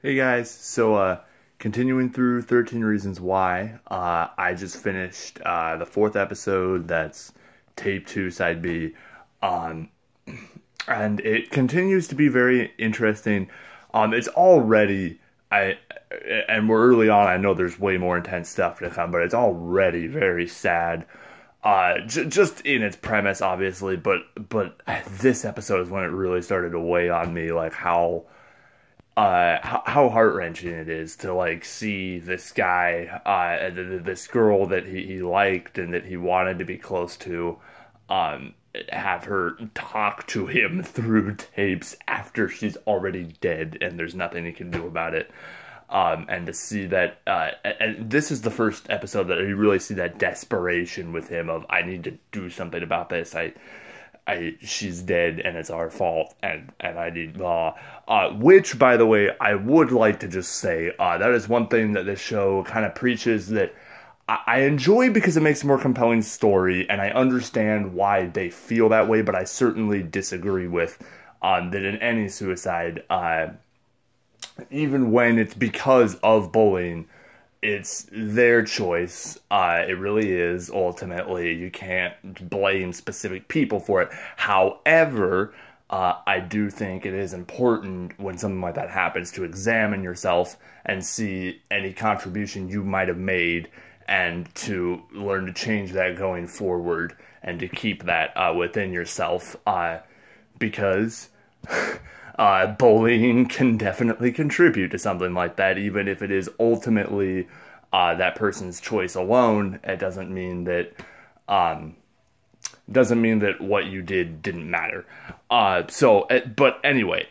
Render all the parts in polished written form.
Hey guys, continuing through 13 Reasons Why, I just finished the fourth episode. That's tape 2, side B, um, and it continues to be very interesting. It's already, and we're early on, I know there's way more intense stuff to come, but it's already very sad. Just in its premise, obviously, but this episode is when it really started to weigh on me, like how heart-wrenching it is to like see this guy, this girl that he liked and that he wanted to be close to, have her talk to him through tapes after she's already dead and there's nothing he can do about it. And to see that, and this is the first episode that you really see that desperation with him of, I need to do something about this. She's dead and it's our fault and I need law. Which, by the way, I would like to just say, that is one thing that this show kind of preaches that I enjoy because it makes a more compelling story, and I understand why they feel that way, but I certainly disagree with, that in any suicide, even when it's because of bullying, it's their choice. It really is. Ultimately, you can't blame specific people for it. However, I do think it is important when something like that happens to examine yourself and see any contribution you might have made and to learn to change that going forward and to keep that within yourself, because bullying can definitely contribute to something like that, even if it is ultimately that person's choice alone. It doesn't mean that what you did didn't matter. But anyway,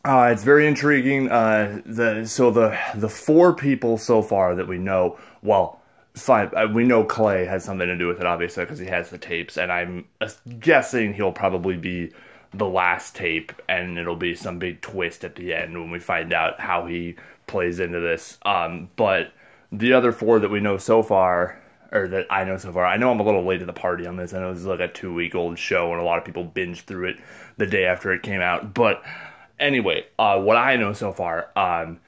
it's very intriguing. The four people so far that we know, well, fine, we know Clay has something to do with it, obviously, because he has the tapes, and I'm guessing he'll probably be the last tape, and it'll be some big twist at the end when we find out how he plays into this. But the other four that we know so far, or that I know so far, I know I'm a little late to the party on this. I know this is like a 2-week-old show, and a lot of people binged through it the day after it came out. But anyway, what I know so far,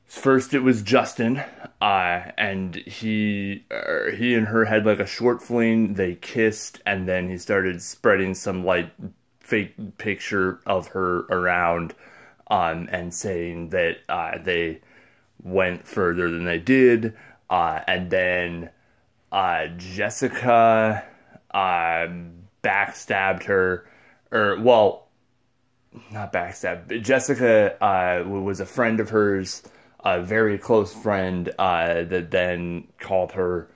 first it was Justin, and he and her had like a short fling. They kissed, and then he started spreading some like fake picture of her around, and saying that they went further than they did, and then Jessica backstabbed her, or, well, not backstabbed, but Jessica was a friend of hers, a very close friend, that then called her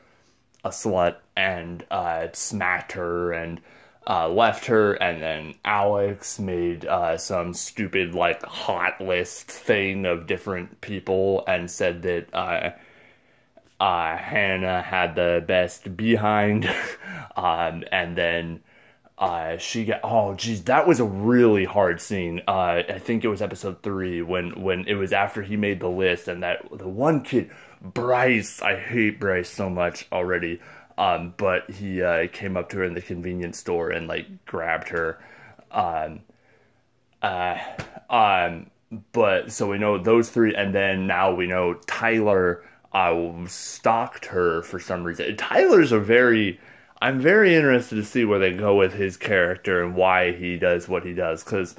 a slut and smacked her and left her. And then Alex made some stupid like hot list thing of different people and said that Hannah had the best behind, and then she got, oh geez, that was a really hard scene. I think it was episode 3 when it was after he made the list, and that the one kid, Bryce, I hate Bryce so much already, but he came up to her in the convenience store and like grabbed her. But so we know those 3, and then now we know Tyler stalked her for some reason. I'm very interested to see where they go with his character and why he does what he does, because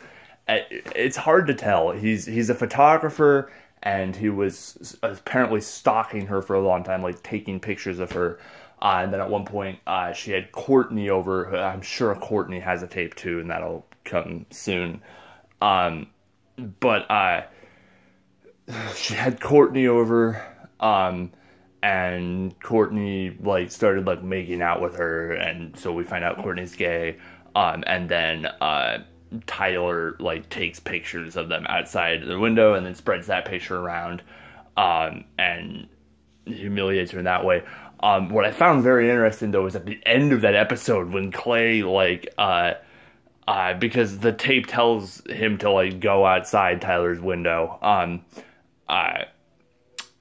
it's hard to tell. He's a photographer, and he was apparently stalking her for a long time, like taking pictures of her. And then at one point, she had Courtney over. I'm sure Courtney has a tape too, and that'll come soon. But she had Courtney over, and Courtney like started like making out with her, and so we find out Courtney's gay. And then Tyler like takes pictures of them outside the window and then spreads that picture around, and humiliates her in that way. What I found very interesting though is at the end of that episode when Clay like because the tape tells him to like go outside Tyler's window,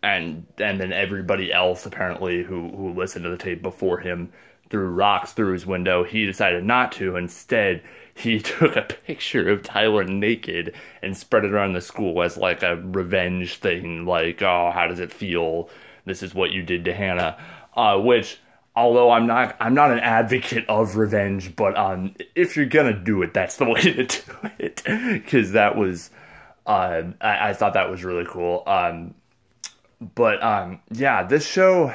and then everybody else apparently who listened to the tape before him threw rocks through his window. He decided not to. Instead, he took a picture of Tyler naked and spread it around the school as like a revenge thing. Like, oh, how does it feel? This is what you did to Hannah. Which, although I'm not an advocate of revenge, but if you're gonna do it, that's the way to do it. Because that was, I thought that was really cool. Yeah, this show,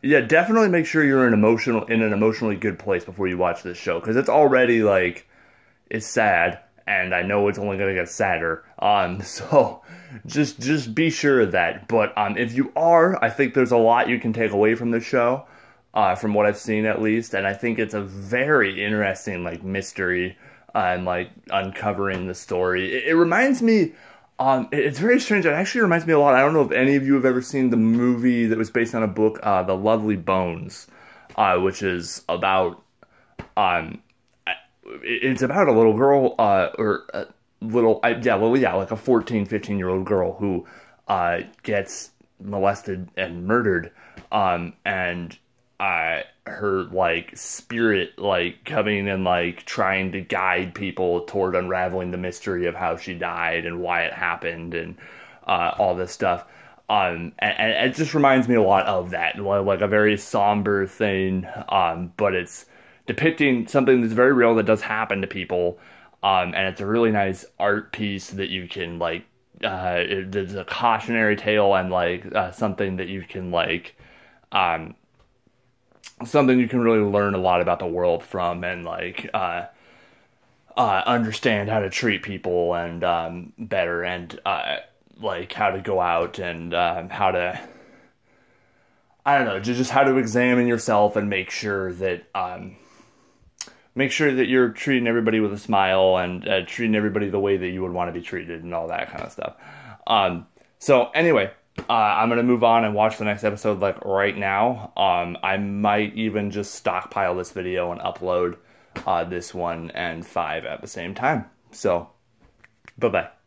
yeah, definitely make sure you're in an emotionally good place before you watch this show, because it's already like, it's sad, and I know it's only gonna get sadder. So just be sure of that. But if you are, I think there's a lot you can take away from this show, from what I've seen at least, and I think it's a very interesting like mystery and like uncovering the story. It reminds me. It's very strange. It actually reminds me a lot. I don't know if any of you have ever seen the movie that was based on a book, The Lovely Bones, which is about, it's about a little girl, or a little, like a 14, 15-year-old girl who, gets molested and murdered, and, her, like, spirit, like, coming and, like, trying to guide people toward unraveling the mystery of how she died and why it happened and, all this stuff. And it just reminds me a lot of that, like a very somber thing, but it's depicting something that's very real that does happen to people, and it's a really nice art piece that you can, like, there's a cautionary tale and, like, something that you can, like, something you can really learn a lot about the world from, and like understand how to treat people and better, and like how to go out and how to, I don't know, just how to examine yourself and make sure that you're treating everybody with a smile and treating everybody the way that you would want to be treated and all that kind of stuff. So anyway, I'm going to move on and watch the next episode, like, right now. I might even just stockpile this video and upload this one and 5 at the same time. So, bye-bye.